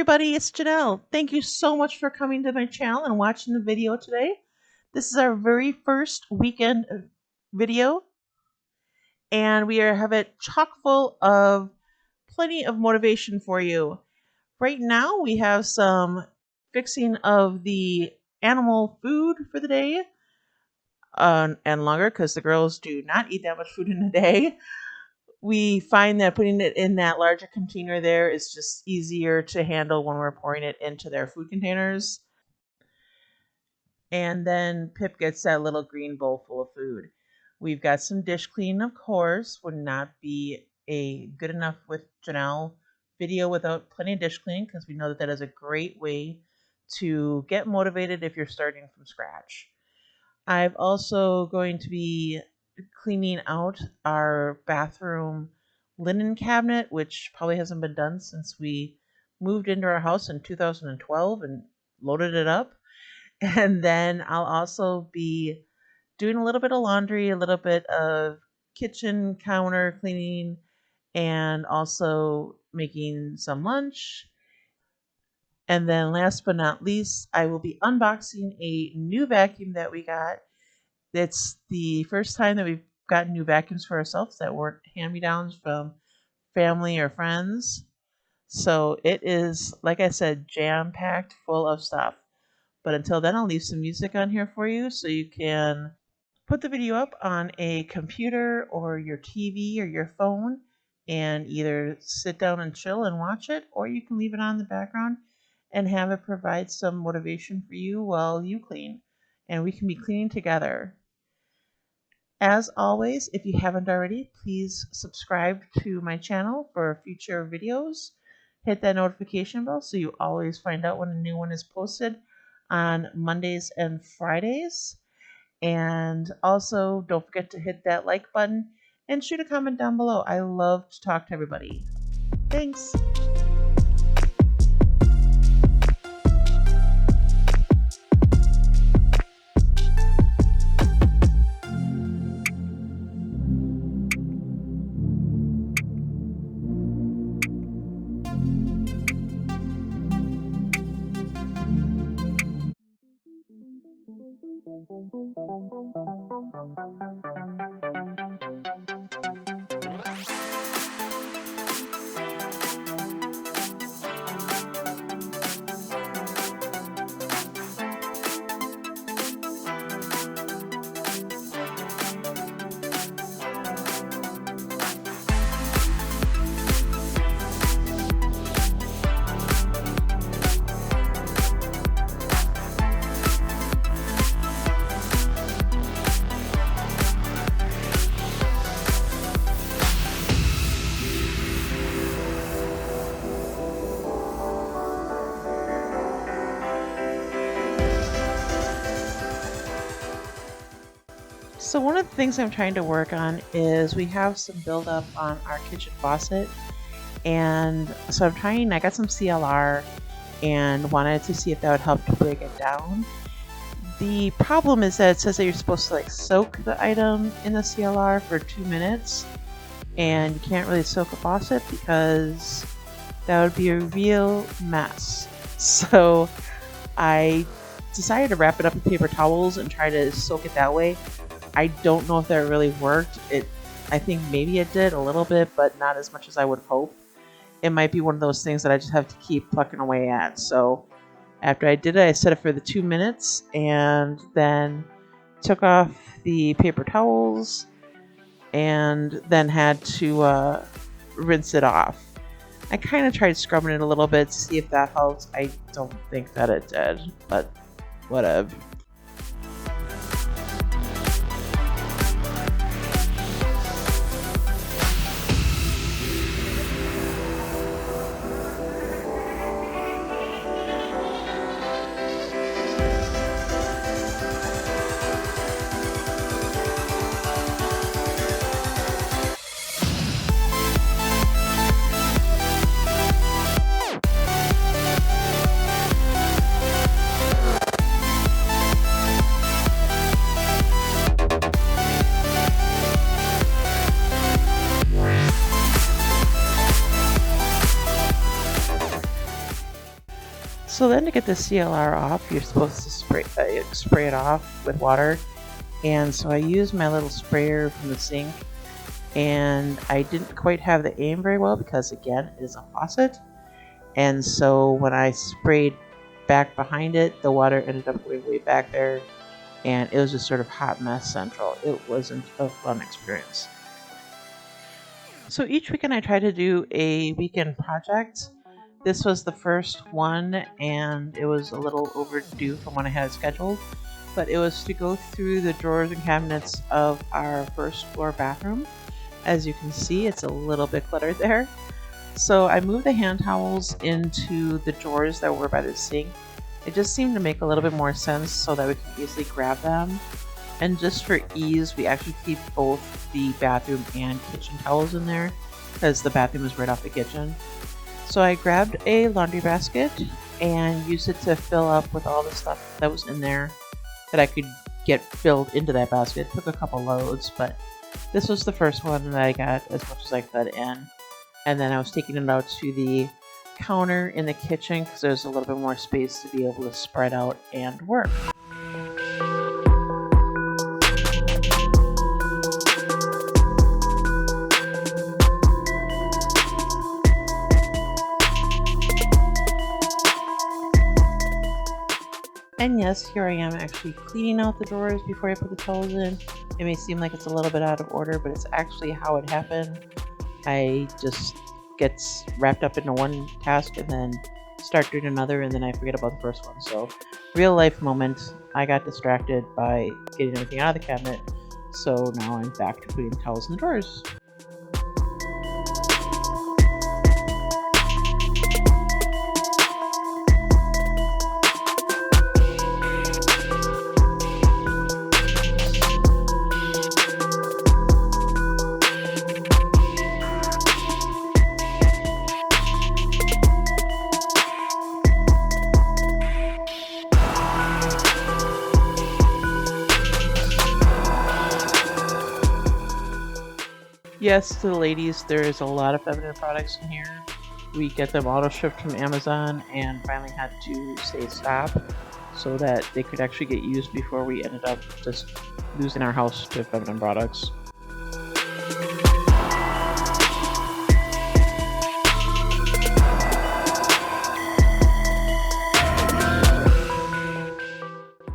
everybody, it's Janelle. Thank you so much for coming to my channel and watching the video today. This is our very first weekend video, and have it chock full of plenty of motivation for you. Right now, we have some fixing of the animal food for the day, and longer because the girls do not eat that much food in a day. We find that putting it in that larger container there is just easier to handle when we're pouring it into their food containers. And then Pip gets that little green bowl full of food. We've got some dish cleaning, of course. Would not be a good enough with Janelle video without plenty of dish cleaning, because we know that that is a great way to get motivated if you're starting from scratch. I'm also going to be cleaning out our bathroom linen cabinet, which probably hasn't been done since we moved into our house in 2012 and loaded it up. And then I'll also be doing a little bit of laundry, a little bit of kitchen counter cleaning, and also making some lunch. And then last but not least, I will be unboxing a new vacuum that we got. It's the first time that we've gotten new vacuums for ourselves that weren't hand-me-downs from family or friends. So it is, like I said, jam-packed full of stuff. But until then, I'll leave some music on here for you so you can put the video up on a computer or your TV or your phone and either sit down and chill and watch it, or you can leave it on in the background and have it provide some motivation for you while you clean. And we can be cleaning together. As always, if you haven't already, please subscribe to my channel for future videos. Hit that notification bell so you always find out when a new one is posted on Mondays and Fridays. And also, don't forget to hit that like button and shoot a comment down below. I love to talk to everybody. Thanks. So one of the things I'm trying to work on is we have some buildup on our kitchen faucet, and so I got some CLR and wanted to see if that would help to break it down. The problem is that it says that you're supposed to soak the item in the CLR for 2 minutes, and you can't really soak a faucet because that would be a real mess. So I decided to wrap it up in paper towels and try to soak it that way. I don't know if that really worked. I think maybe it did a little bit, but not as much as I would hope. It might be one of those things that I just have to keep plucking away at. So after I did it, I set it for the 2 minutes and then took off the paper towels and then had to rinse it off. I kind of tried scrubbing it a little bit to see if that helped. I don't think that it did, but whatever. So then to get the CLR off, you're supposed to spray it off with water. And so I used my little sprayer from the sink, and I didn't quite have the aim very well because, again, it is a faucet. And so when I sprayed back behind it, the water ended up way back there, and it was just sort of hot mess central. It wasn't a fun experience. So each weekend I try to do a weekend project. This was the first one, and it was a little overdue from when I had it scheduled, but it was to go through the drawers and cabinets of our first floor bathroom. As you can see, it's a little bit cluttered there. So I moved the hand towels into the drawers that were by the sink. It just seemed to make a little bit more sense so that we can easily grab them. And just for ease, we actually keep both the bathroom and kitchen towels in there because the bathroom is right off the kitchen. So I grabbed a laundry basket and used it to fill up with all the stuff that was in there that I could get filled into that basket. It took a couple loads, but this was the first one that I got as much as I could in. And then I was taking it out to the counter in the kitchen because there's a little bit more space to be able to spread out and work. And yes, here I am actually cleaning out the drawers before I put the towels in. It may seem like it's a little bit out of order, but it's actually how it happened. I just get wrapped up into one task and then start doing another, and then I forget about the first one. So real life moment, I got distracted by getting everything out of the cabinet. So now I'm back to putting towels in the drawers. Yes, to the ladies, there is a lot of feminine products in here. We get them auto-shipped from Amazon and finally had to say stop so that they could actually get used before we ended up just losing our house to feminine products.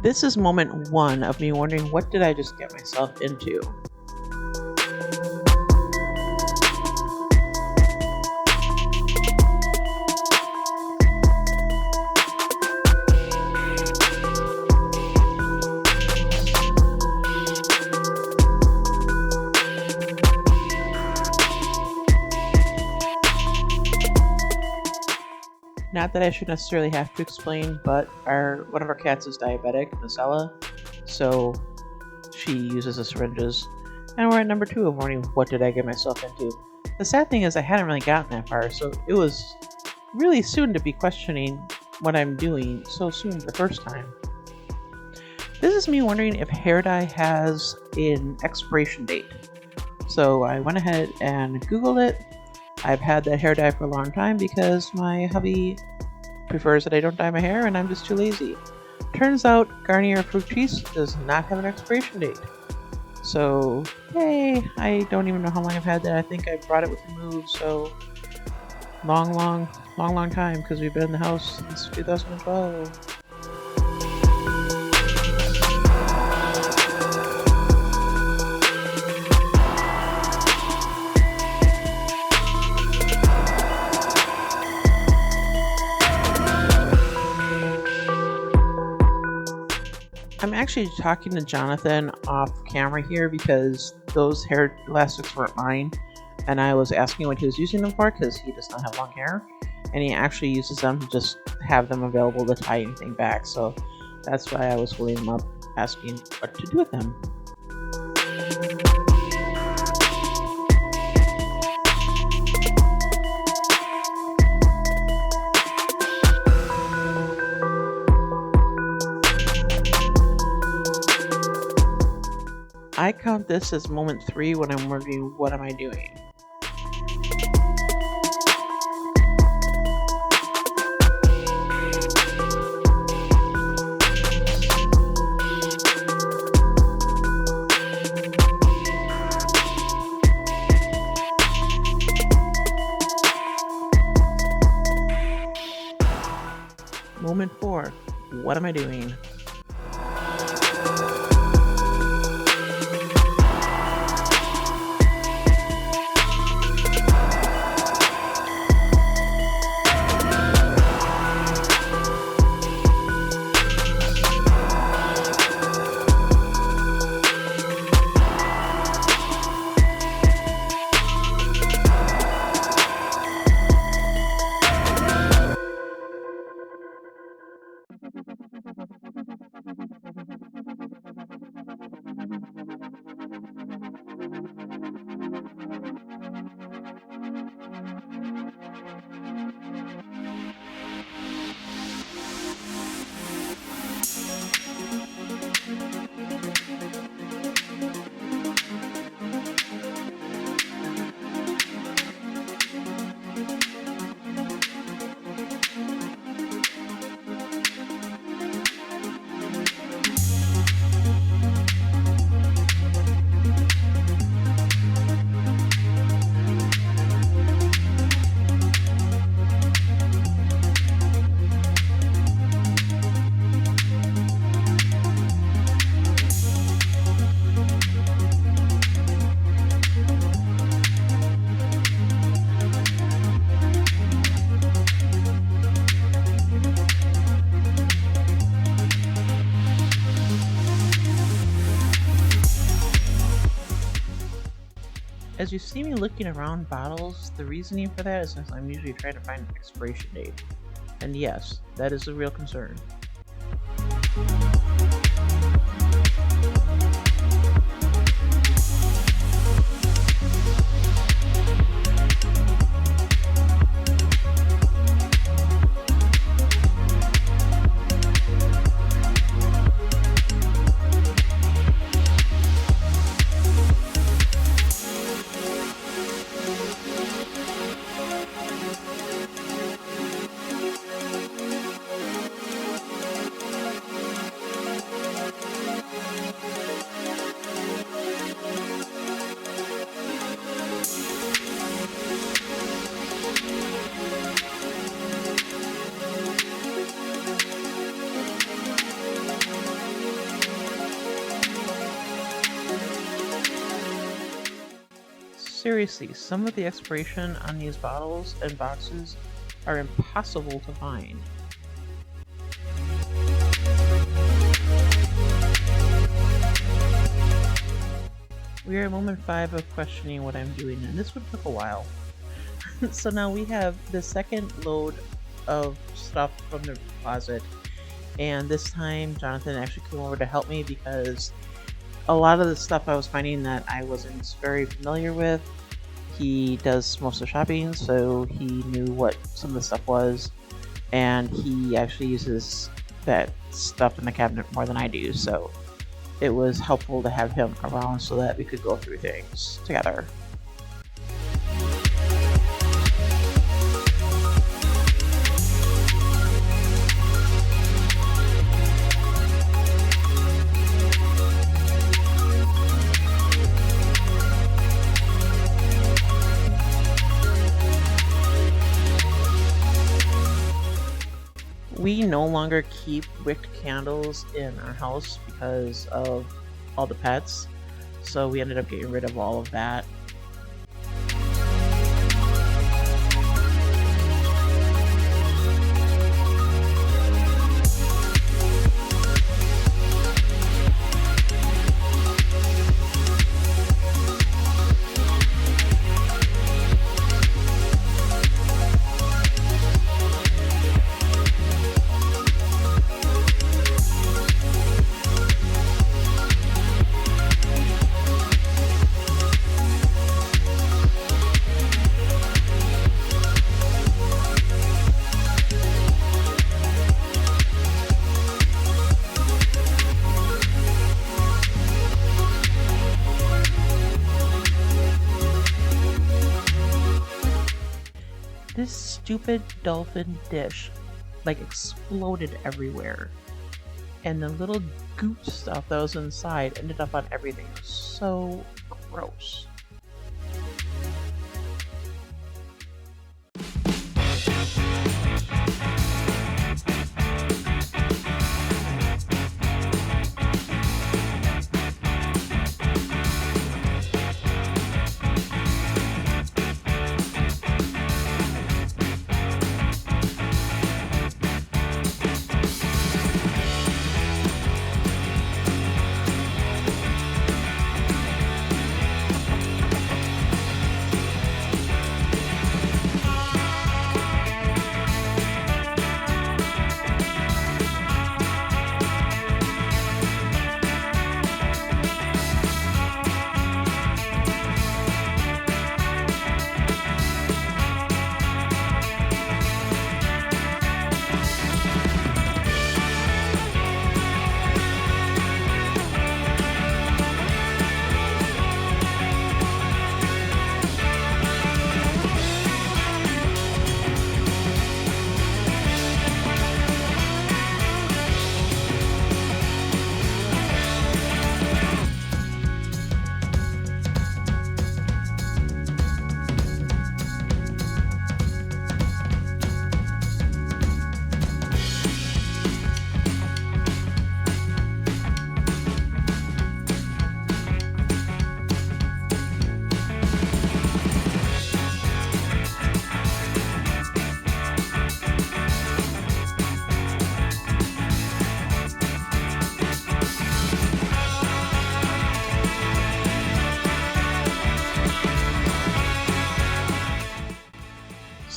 This is moment one of me wondering, what did I just get myself into? Not that I should necessarily have to explain, but one of our cats is diabetic, Marcella, so she uses the syringes. And we're at number 2 of wondering, what did I get myself into? The sad thing is I hadn't really gotten that far, so it was really soon to be questioning what I'm doing so soon the first time. This is me wondering if hair dye has an expiration date. So I went ahead and Googled it. I've had that hair dye for a long time because my hubby prefers that I don't dye my hair and I'm just too lazy. Turns out Garnier Fructis does not have an expiration date. So, yay! I don't even know how long I've had that. I think I brought it with the move, so long time because we've been in the house since 2012. I'm actually talking to Jonathan off camera here because those hair elastics weren't mine, and I was asking what he was using them for because he does not have long hair, and he actually uses them to just have them available to tie anything back. So that's why I was holding them up, asking what to do with them. I count this as moment 3 when I'm wondering, what am I doing? moment 4. What am I doing? As you see me looking around bottles, the reasoning for that is since I'm usually trying to find an expiration date. And yes, that is a real concern. Seriously, some of the expiration on these bottles and boxes are impossible to find. We are at moment 5 of questioning what I'm doing, and this one took a while. So now we have the second load of stuff from the closet, and this time Jonathan actually came over to help me because a lot of the stuff I was finding that I wasn't very familiar with. He does most of the shopping, so he knew what some of the stuff was, and he actually uses that stuff in the cabinet more than I do, so it was helpful to have him around so that we could go through things together. We no longer keep wicked candles in our house because of all the pets, so we ended up getting rid of all of that. This stupid dolphin dish like exploded everywhere, and the little goop stuff that was inside ended up on everything. It was so gross.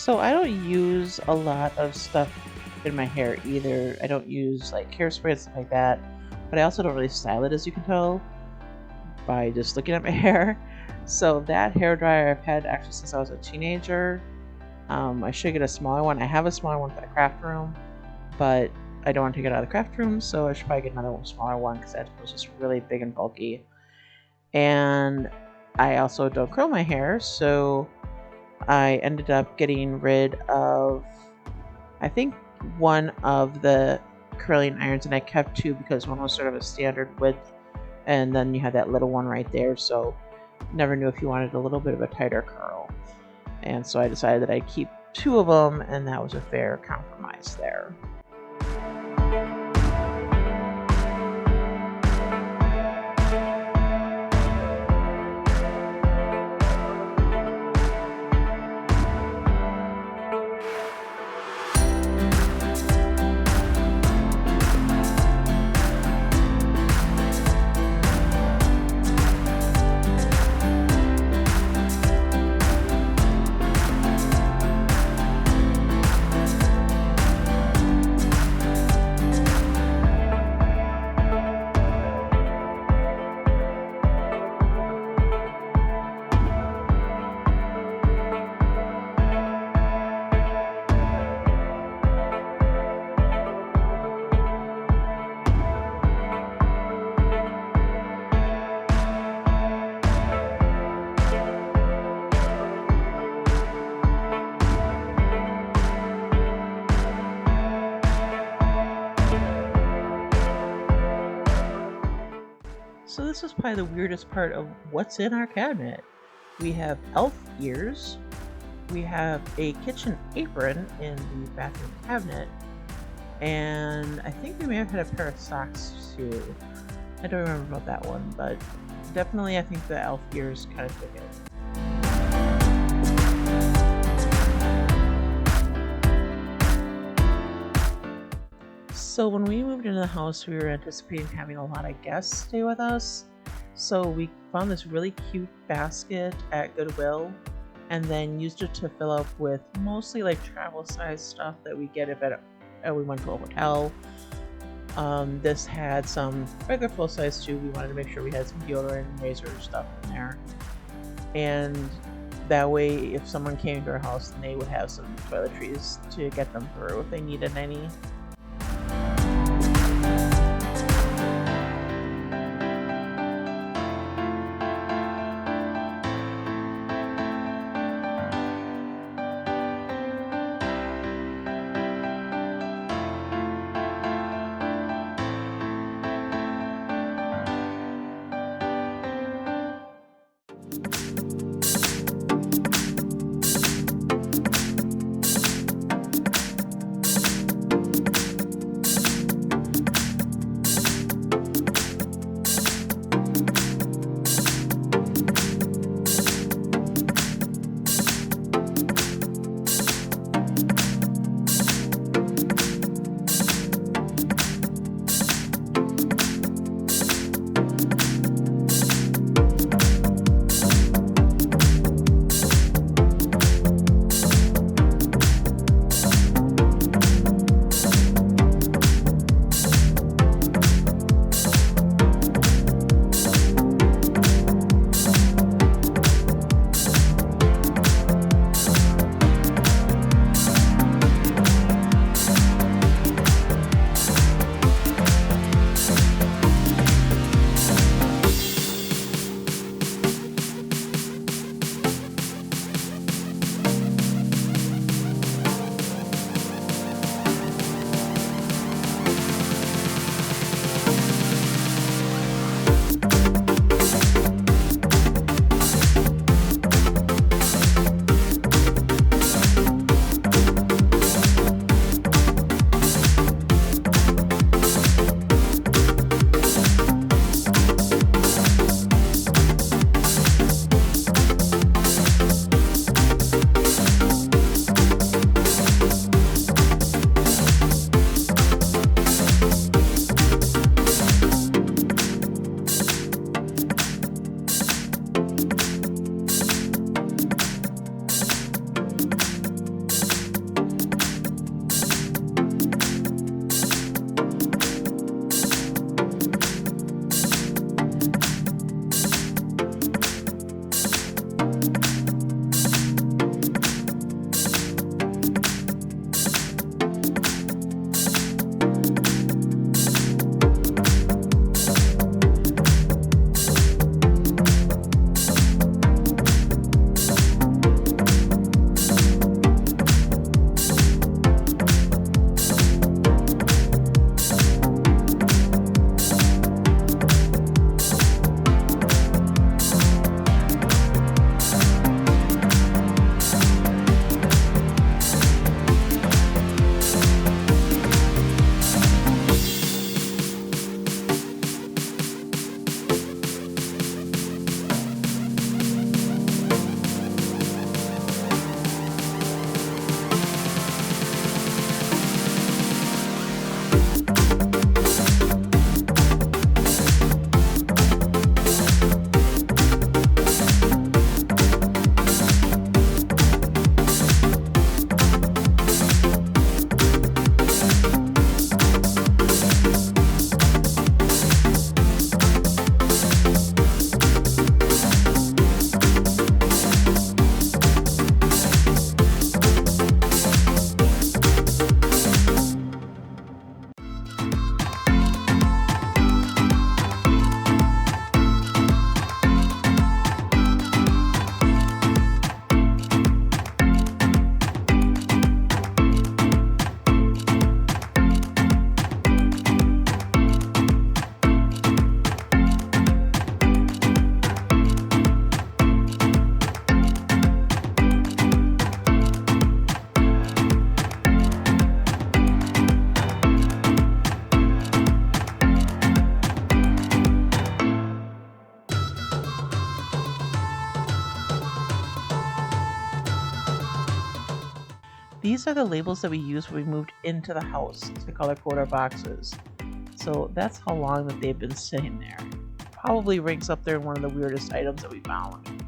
So I don't use a lot of stuff in my hair either. I don't use like hairspray and stuff like that, but I also don't really style it, as you can tell by just looking at my hair. So that hair dryer I've had actually since I was a teenager. I should get a smaller one. I have a smaller one for the craft room, but I don't want to take it out of the craft room, so I should probably get another one, smaller one, because that was just really big and bulky. And I also don't curl my hair, so I ended up getting rid of, I think, one of the curling irons, and I kept two because one was sort of a standard width, and then you had that little one right there, so never knew if you wanted a little bit of a tighter curl. And so I decided that I'd keep two of them, and that was a fair compromise there. So this is probably the weirdest part of what's in our cabinet. We have elf ears, we have a kitchen apron in the bathroom cabinet, and I think we may have had a pair of socks too. I don't remember about that one, but definitely I think the elf ears kind of took it. So when we moved into the house, we were anticipating having a lot of guests stay with us. So we found this really cute basket at Goodwill and then used it to fill up with mostly like travel size stuff that we get if we went to a hotel. This had some regular full size too. We wanted to make sure we had some deodorant and razor stuff in there. And that way, if someone came to our house, then they would have some toiletries to get them through if they needed any. these are the labels that we used when we moved into the house to color code our boxes. So that's how long that they've been sitting there. Probably ranks up there in one of the weirdest items that we found.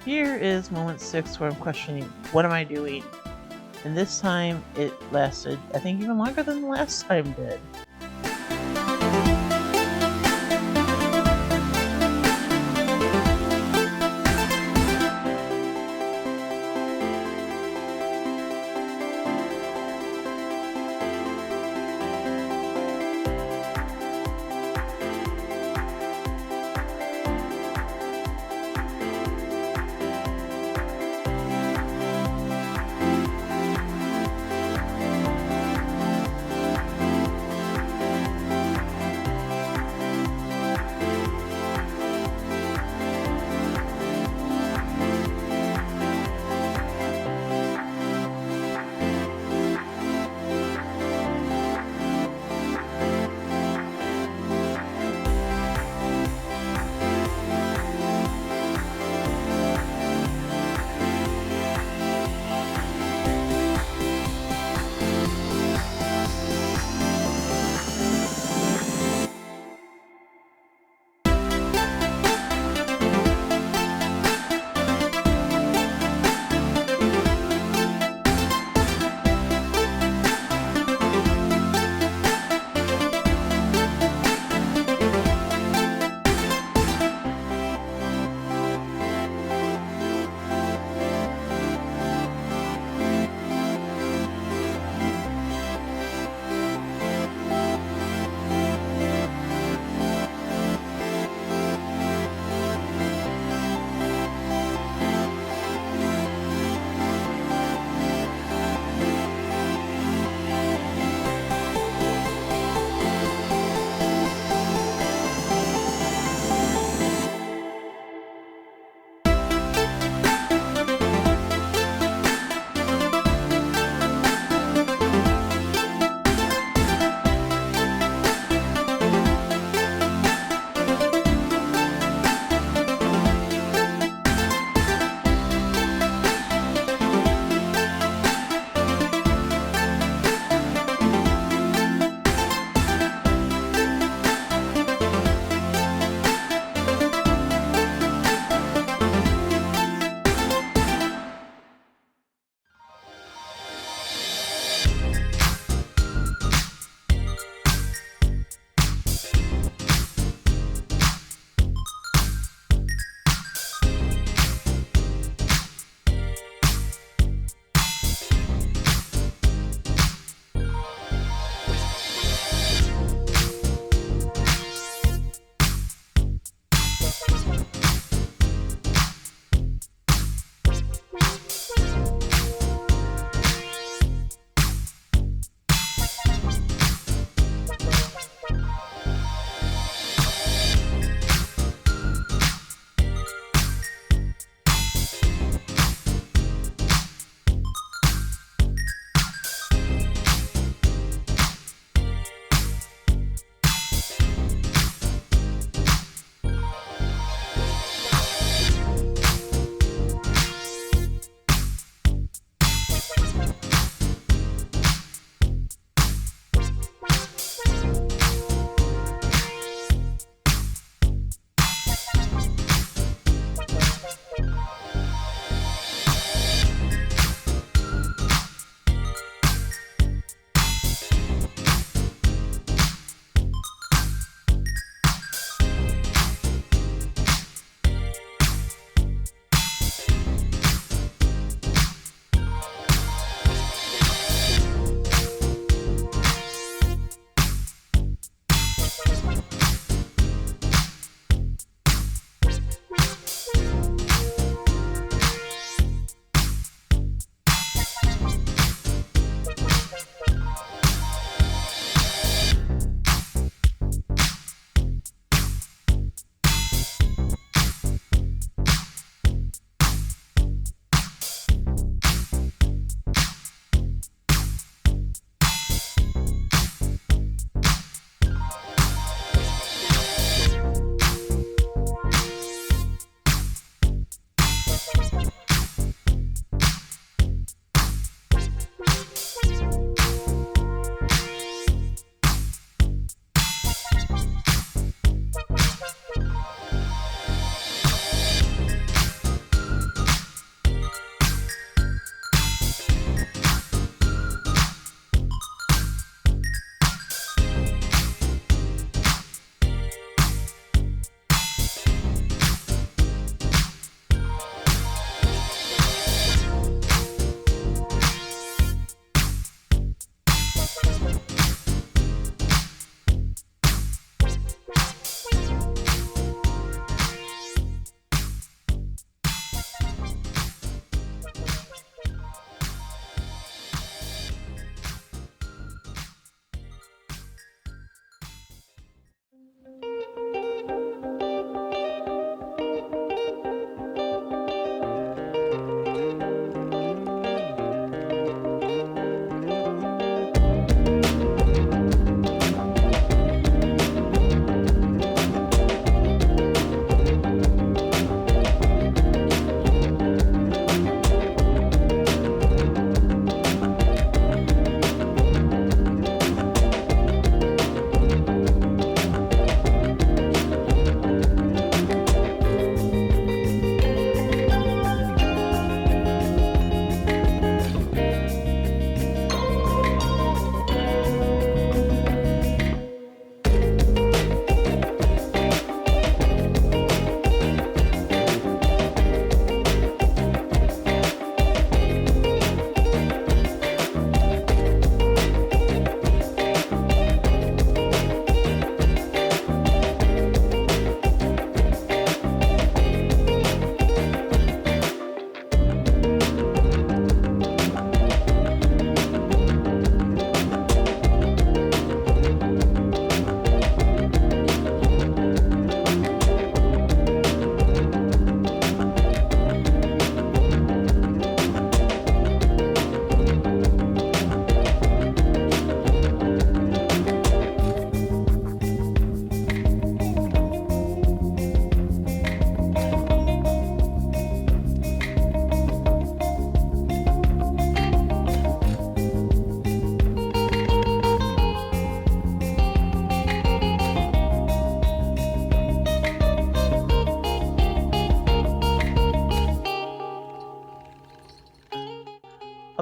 Here is moment 6 where I'm questioning, what am I doing? And this time it lasted, I think, even longer than the last time did.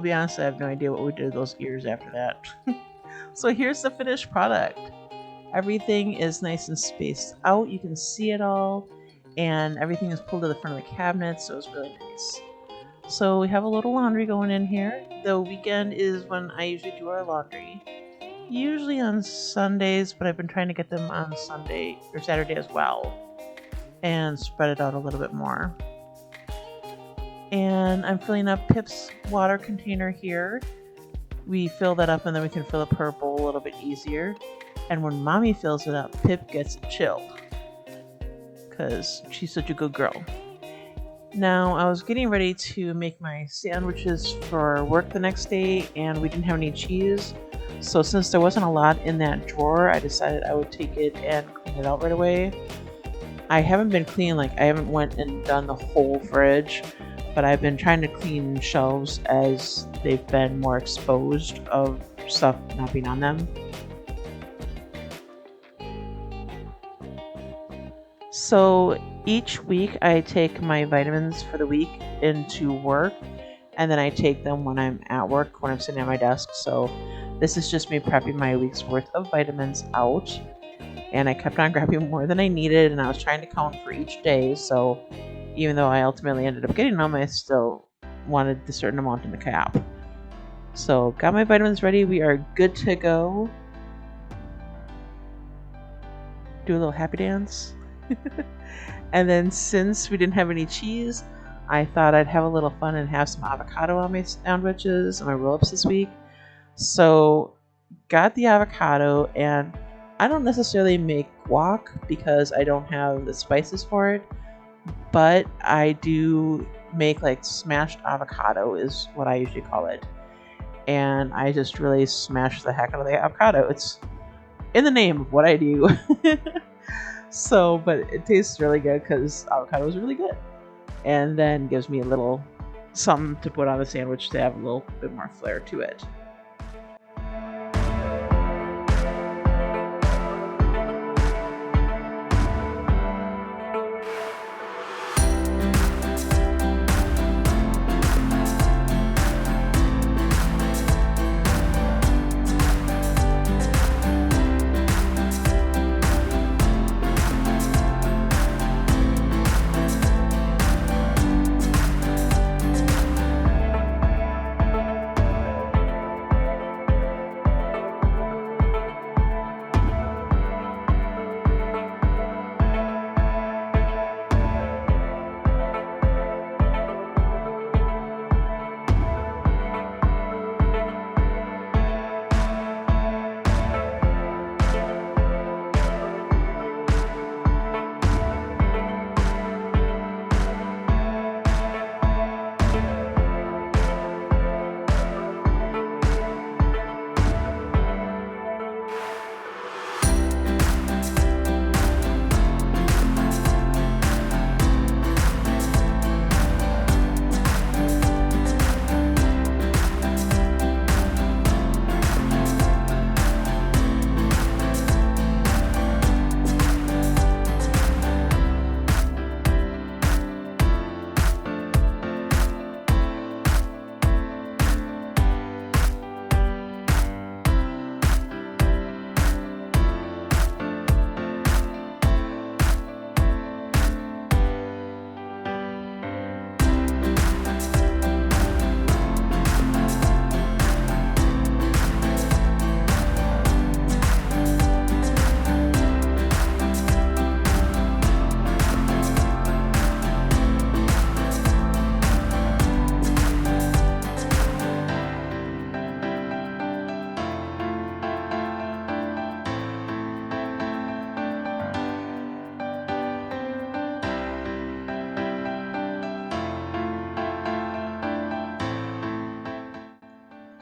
be honest, I have no idea what we did those ears after that. So here's the finished product. Everything is nice and spaced out. You can see it all, and everything is pulled to the front of the cabinet, so it's really nice. So we have a little laundry going in here. The weekend is when I usually do our laundry. Usually on Sundays, but I've been trying to get them on Sunday or Saturday as well and spread it out a little bit more. And I'm filling up Pip's water container here. We fill that up and then we can fill up her bowl a little bit easier. And when Mommy fills it up, Pip gets chilled because she's such a good girl. Now, I was getting ready to make my sandwiches for work the next day, and we didn't have any cheese. So since there wasn't a lot in that drawer, I decided I would take it and clean it out right away. I haven't been cleaning, I haven't went and done the whole fridge, but I've been trying to clean shelves as they've been more exposed of stuff not being on them. So each week I take my vitamins for the week into work, and then I take them when I'm at work, when I'm sitting at my desk. So this is just me prepping my week's worth of vitamins out, and I kept on grabbing more than I needed, and I was trying to count for each day. So even though I ultimately ended up getting them, I still wanted the certain amount in the cap. So got my vitamins ready. We are good to go. Do a little happy dance. And then since we didn't have any cheese, I thought I'd have a little fun and have some avocado on my sandwiches and my roll-ups this week. So got the avocado, and I don't necessarily make guac because I don't have the spices for it, but I do make smashed avocado is what I usually call it. And I just really smash the heck out of the avocado. It's in the name of what I do. So, but it tastes really good because avocado is really good. And then gives me a little something to put on the sandwich to have a little bit more flair to it.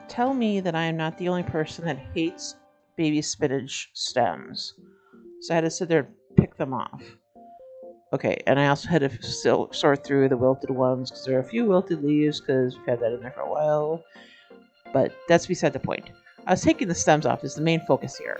Tell me that I am not the only person that hates baby spinach stems. So I had to sit there and pick them off. Okay, and I also had to still sort through the wilted ones because there are a few wilted leaves because we've had that in there for a while. But that's beside the point. I was taking the stems off is the main focus here.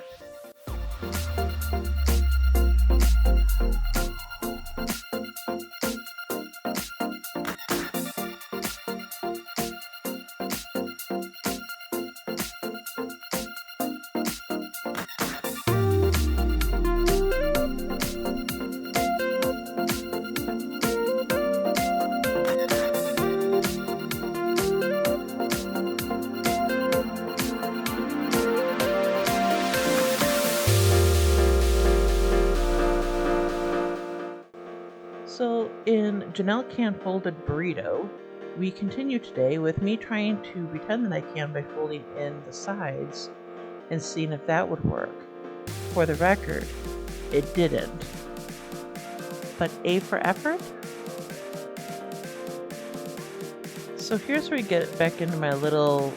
Janelle can fold a burrito. We continue today with me trying to pretend that I can by folding in the sides and seeing if that would work. For the record, it didn't. But A for effort? So here's where we get back into my little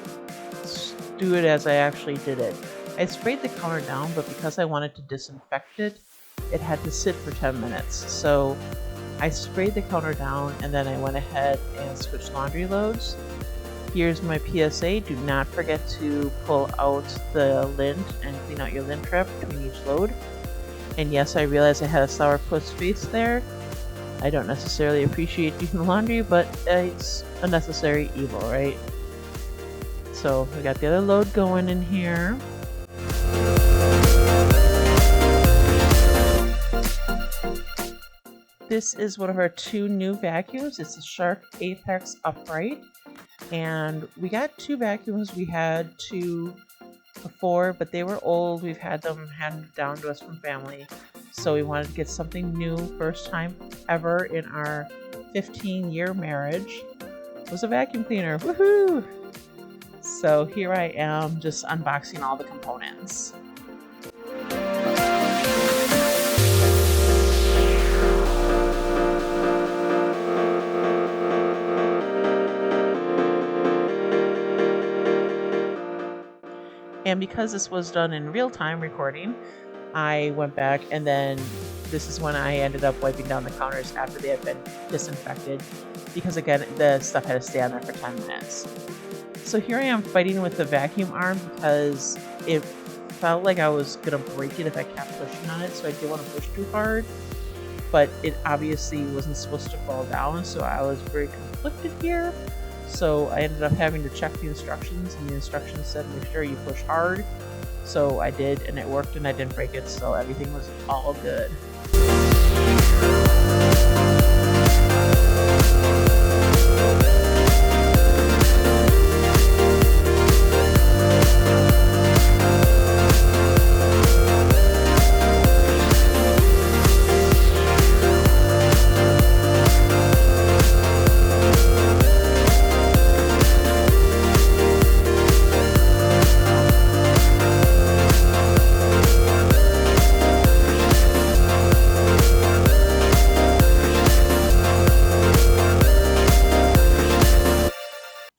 do it as I actually did it. I sprayed the counter down, but because I wanted to disinfect it, it had to sit for 10 minutes. So I sprayed the counter down and then I went ahead and switched laundry loads. Here's my PSA, do not forget to pull out the lint and clean out your lint trap between each load. And yes, I realized I had a sourpuss face there. I don't necessarily appreciate doing the laundry, but it's a necessary evil, right? So we got the other load going in here. This is one of our 2 new vacuums. It's a Shark Apex Upright. And we got 2 vacuums. We had 2 before, but they were old. We've had them handed down to us from family. So we wanted to get something new, first time ever in our 15-year marriage. It was a vacuum cleaner. Woohoo! So here I am just unboxing all the components. And because this was done in real time recording, I went back and then this is when I ended up wiping down the counters after they had been disinfected, because again, the stuff had to stay on there for 10 minutes. So here I am fighting with the vacuum arm because it felt like I was gonna break it if I kept pushing on it, so I didn't want to push too hard, but it obviously wasn't supposed to fall down, so I was very conflicted here. So I ended up having to check the instructions, and the instructions said make sure you push hard. So I did, and it worked, and I didn't break it, so everything was all good.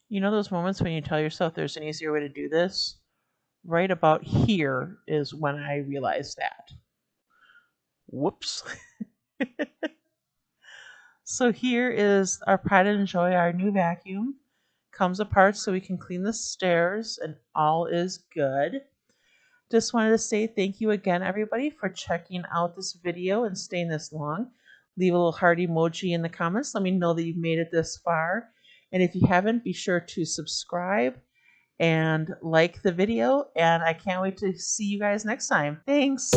You know those moments when you tell yourself there's an easier way to do this? Right about here is when I realized that. Whoops. So here is our pride and joy, our new vacuum. Comes apart so we can clean the stairs and all is good. Just wanted to say thank you again, everybody, for checking out this video and staying this long. Leave a little heart emoji in the comments. Let me know that you've made it this far. And if you haven't, be sure to subscribe and like the video. And I can't wait to see you guys next time. Thanks.